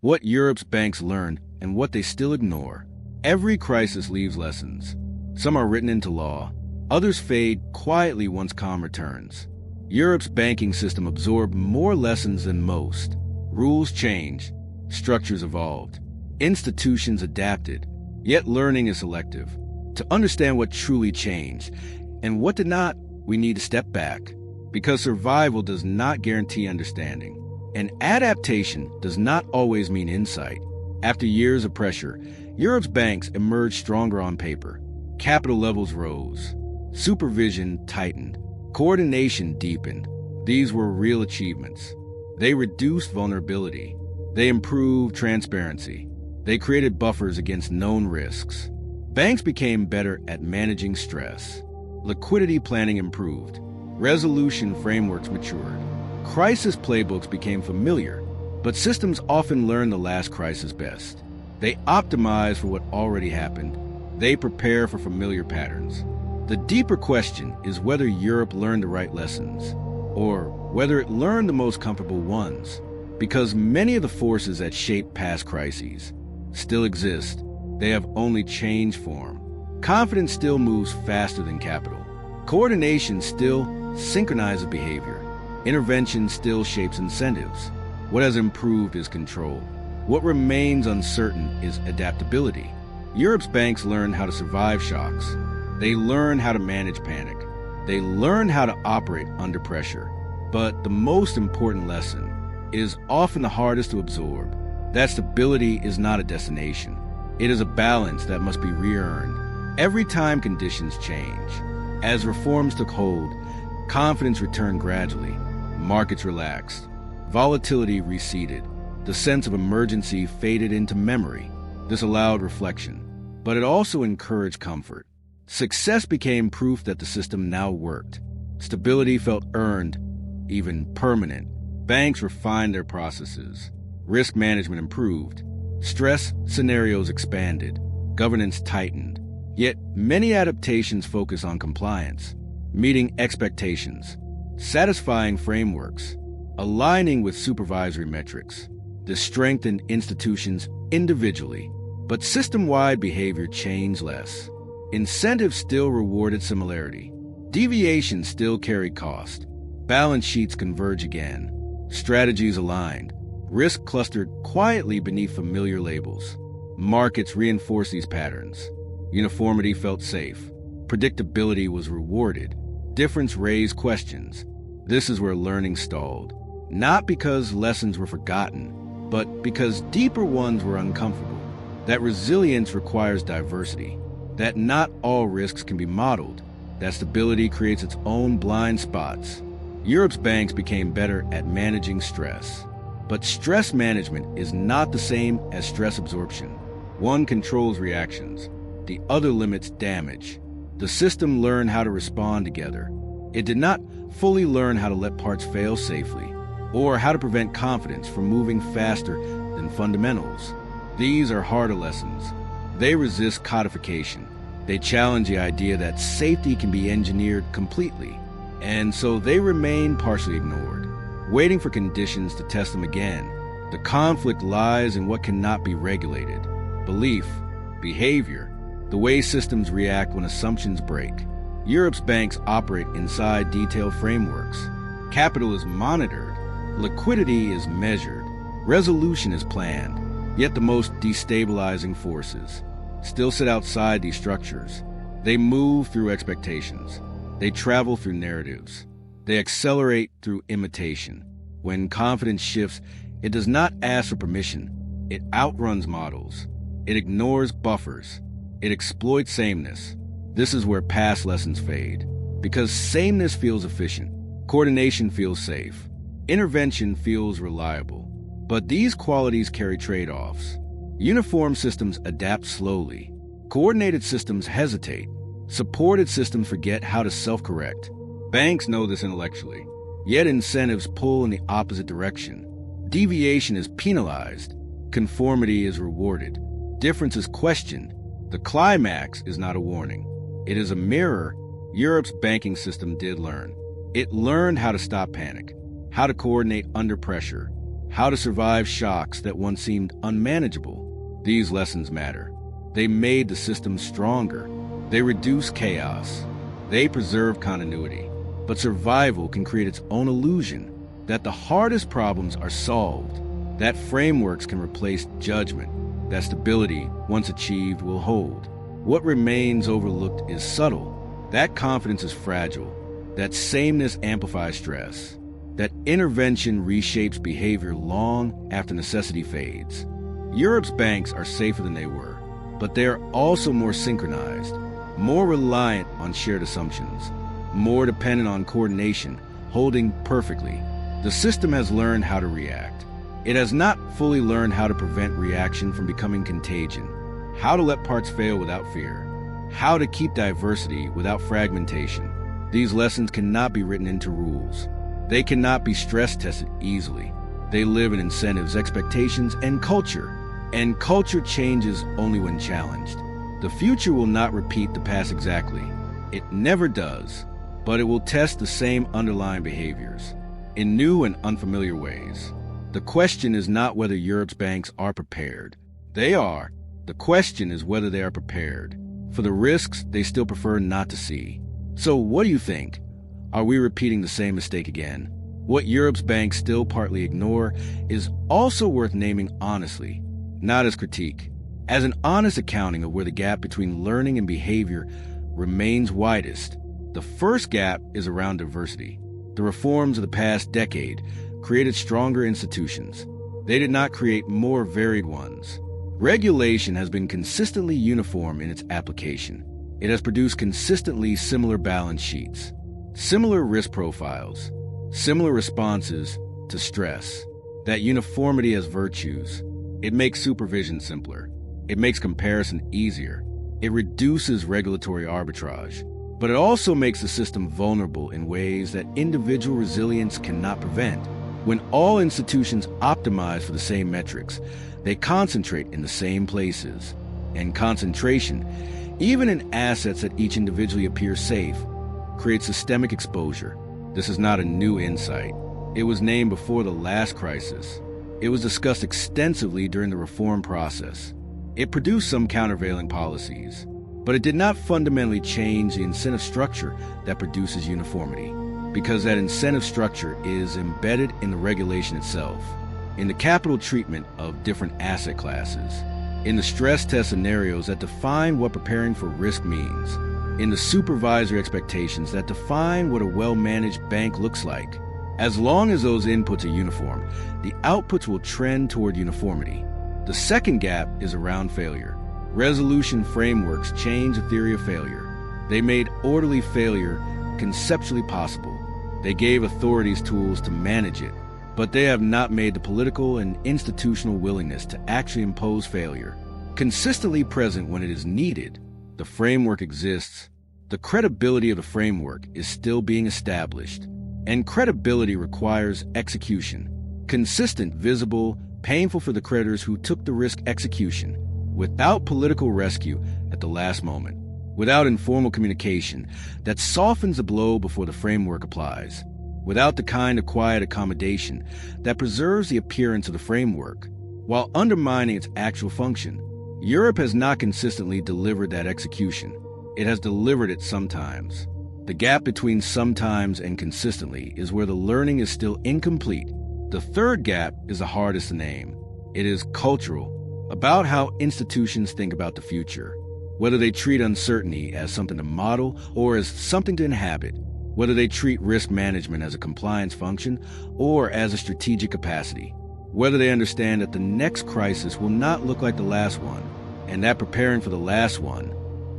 What Europe's banks learned and what they still ignore. Every crisis leaves lessons. Some are written into law. Others fade quietly once calm returns. Europe's banking system absorbed more lessons than most. Rules changed. Structures evolved. Institutions adapted. Yet learning is selective. To understand what truly changed and what did not, we need to step back. Because survival does not guarantee understanding. And adaptation does not always mean insight. After years of pressure, Europe's banks emerged stronger on paper. Capital levels rose. Supervision tightened. Coordination deepened. These were real achievements. They reduced vulnerability. They improved transparency. They created buffers against known risks. Banks became better at managing stress. Liquidity planning improved. Resolution frameworks matured. Crisis playbooks became familiar, but systems often learn the last crisis best. They optimize for what already happened. They prepare for familiar patterns. The deeper question is whether Europe learned the right lessons, or whether it learned the most comfortable ones, because many of the forces that shaped past crises still exist. They have only changed form. Confidence still moves faster than capital. Coordination still synchronizes behavior. Intervention still shapes incentives. What has improved is control. What remains uncertain is adaptability. Europe's banks learned how to survive shocks. They learned how to manage panic. They learned how to operate under pressure. But the most important lesson is often the hardest to absorb. That stability is not a destination. It is a balance that must be re-earned every time conditions change. As reforms took hold, confidence returned gradually. Markets relaxed. Volatility receded. The sense of emergency faded into memory. This allowed reflection, but it also encouraged comfort. Success became proof that the system now worked. Stability felt earned, even permanent. Banks refined their processes. Risk management improved. Stress scenarios expanded. Governance tightened. Yet many adaptations focus on compliance, meeting expectations, satisfying frameworks, aligning with supervisory metrics. This strengthened institutions individually, but system-wide behavior changed less. Incentives still rewarded similarity. Deviations still carried cost. Balance sheets converge again. Strategies aligned. Risk clustered quietly beneath familiar labels. Markets reinforced these patterns. Uniformity felt safe. Predictability was rewarded. Difference raised questions. This is where learning stalled. Not because lessons were forgotten, but because deeper ones were uncomfortable. That resilience requires diversity. That not all risks can be modeled. That stability creates its own blind spots. Europe's banks became better at managing stress. But stress management is not the same as stress absorption. One controls reactions. The other limits damage. The system learned how to respond together. It did not fully learn how to let parts fail safely, or how to prevent confidence from moving faster than fundamentals. These are harder lessons. They resist codification. They challenge the idea that safety can be engineered completely, and so they remain partially ignored, waiting for conditions to test them again. The conflict lies in what cannot be regulated. Belief, behavior, the way systems react when assumptions break. Europe's banks operate inside detailed frameworks. Capital is monitored. Liquidity is measured. Resolution is planned. Yet the most destabilizing forces still sit outside these structures. They move through expectations. They travel through narratives. They accelerate through imitation. When confidence shifts, it does not ask for permission. It outruns models. It ignores buffers. It exploits sameness. This is where past lessons fade. Because sameness feels efficient. Coordination feels safe. Intervention feels reliable. But these qualities carry trade-offs. Uniform systems adapt slowly. Coordinated systems hesitate. Supported systems forget how to self-correct. Banks know this intellectually. Yet incentives pull in the opposite direction. Deviation is penalized. Conformity is rewarded. Difference is questioned. The climax is not a warning. It is a mirror. Europe's banking system did learn. It learned how to stop panic, how to coordinate under pressure, how to survive shocks that once seemed unmanageable. These lessons matter. They made the system stronger. They reduce chaos. They preserve continuity. But survival can create its own illusion that the hardest problems are solved, that frameworks can replace judgment, that stability, once achieved, will hold. What remains overlooked is subtle. That confidence is fragile. That sameness amplifies stress. That intervention reshapes behavior long after necessity fades. Europe's banks are safer than they were, but they are also more synchronized, more reliant on shared assumptions, more dependent on coordination, holding perfectly. The system has learned how to react. It has not fully learned how to prevent reaction from becoming contagion, how to let parts fail without fear, how to keep diversity without fragmentation. These lessons cannot be written into rules. They cannot be stress tested easily. They live in incentives, expectations, and culture changes only when challenged. The future will not repeat the past exactly. It never does, but it will test the same underlying behaviors in new and unfamiliar ways. The question is not whether Europe's banks are prepared. They are. The question is whether they are prepared for the risks they still prefer not to see. So what do you think? Are we repeating the same mistake again? What Europe's banks still partly ignore is also worth naming honestly, not as critique, as an honest accounting of where the gap between learning and behavior remains widest. The first gap is around diversity. The reforms of the past decade created stronger institutions. They did not create more varied ones. Regulation has been consistently uniform in its application. It has produced consistently similar balance sheets, similar risk profiles, similar responses to stress. That uniformity has virtues. It makes supervision simpler. It makes comparison easier. It reduces regulatory arbitrage. But it also makes the system vulnerable in ways that individual resilience cannot prevent. When all institutions optimize for the same metrics, they concentrate in the same places. And concentration, even in assets that each individually appears safe, creates systemic exposure. This is not a new insight. It was named before the last crisis. It was discussed extensively during the reform process. It produced some countervailing policies, but it did not fundamentally change the incentive structure that produces uniformity, because that incentive structure is embedded in the regulation itself, in the capital treatment of different asset classes, in the stress test scenarios that define what preparing for risk means, in the supervisory expectations that define what a well-managed bank looks like. As long as those inputs are uniform, the outputs will trend toward uniformity. The second gap is around failure. Resolution frameworks changed the theory of failure. They made orderly failure conceptually possible. They gave authorities tools to manage it, but they have not made the political and institutional willingness to actually impose failure consistently present when it is needed. The framework exists. The credibility of the framework is still being established, and credibility requires execution. Consistent, visible, painful for the creditors who took the risk execution, without political rescue at the last moment, without informal communication that softens the blow before the framework applies, without the kind of quiet accommodation that preserves the appearance of the framework while undermining its actual function. Europe has not consistently delivered that execution. It has delivered it sometimes. The gap between sometimes and consistently is where the learning is still incomplete. The third gap is the hardest to name. It is cultural, about how institutions think about the future, whether they treat uncertainty as something to model or as something to inhabit, whether they treat risk management as a compliance function or as a strategic capacity, whether they understand that the next crisis will not look like the last one, and that preparing for the last one,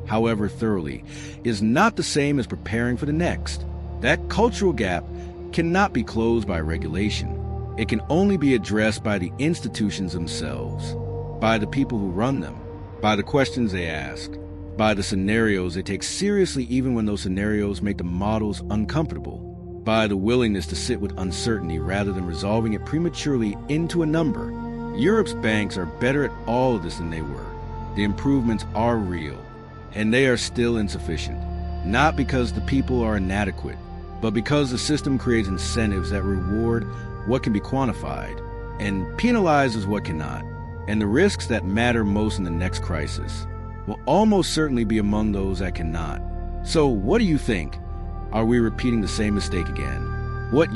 however thoroughly, is not the same as preparing for the next. That cultural gap cannot be closed by regulation. It can only be addressed by the institutions themselves, by the people who run them, by the questions they ask, by the scenarios they take seriously even when those scenarios make the models uncomfortable, by the willingness to sit with uncertainty rather than resolving it prematurely into a number. Europe's banks are better at all of this than they were. The improvements are real, and they are still insufficient, not because the people are inadequate, but because the system creates incentives that reward what can be quantified and penalizes what cannot. And the risks that matter most in the next crisis will almost certainly be among those that cannot. So what do you think? Are we repeating the same mistake again? What